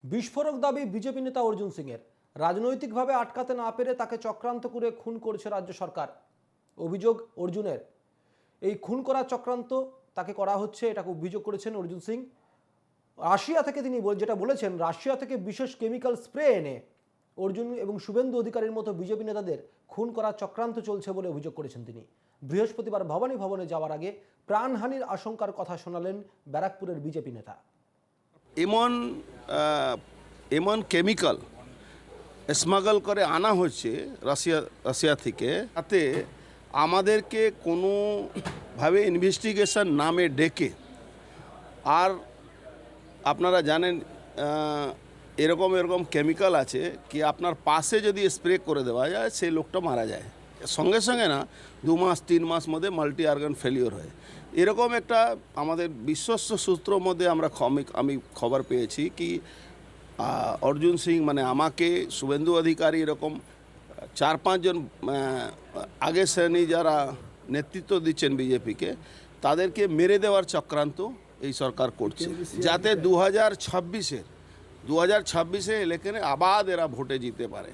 বিস্ফোরক দাবি বিজেপি নেতা অর্জুন সিংয়ের। রাজনৈতিকভাবে আটকাতে না পেরে তাকে চক্রান্ত করে খুন করেছে রাজ্য সরকার। অভিযোগ অর্জুনের। এই খুন করার চক্রান্ত তাকে করা হচ্ছে, এটাকে অভিযোগ করেছেন অর্জুন সিং। রাশিয়া থেকে তিনি যেটা বলেছেন, রাশিয়া থেকে বিশেষ কেমিক্যাল স্প্রে এনে অর্জুন এবং শুভেন্দু অধিকারীর মতো বিজেপি নেতাদের খুন করার চক্রান্ত চলছে বলে অভিযোগ করেছেন তিনি। বৃহস্পতিবার ভবানী ভবনে যাওয়ার আগে প্রাণহানির আশঙ্কার কথা শোনালেন ব্যারাকপুরের বিজেপি নেতা। এমন এমন কেমিক্যাল স্মাগল করে আনা হচ্ছে রাশিয়া থেকে, তাতে আমাদেরকে কোনোভাবে ইনভেস্টিগেশন নামে ডেকে, আর আপনারা জানেন এরকম কেমিক্যাল আছে কি আপনার পাশে যদি স্প্রে করে দেওয়া যায় সেই লোকটা মারা যায় সঙ্গে সঙ্গে, না 2 মাস 3 মাস মধ্যে মাল্টি অর্গান ফেলিওর হয়। এরকম একটা আমাদের বিশ্বস্ত সূত্রের মধ্যে আমি খবর পেয়েছি কি অর্জুন সিং মানে আমাকে, শুভেন্দু অধিকারী, এরকম 4-5 জন আগের শ্রেণী যারা নেতৃত্ব দিচ্ছেন বিজেপিকে, তাদেরকে মেরে দেওয়ার চক্রান্ত এই সরকার করছে, যাতে 2026-এ ইলেকশনে আবার এরা ভোটে জিতে পারে।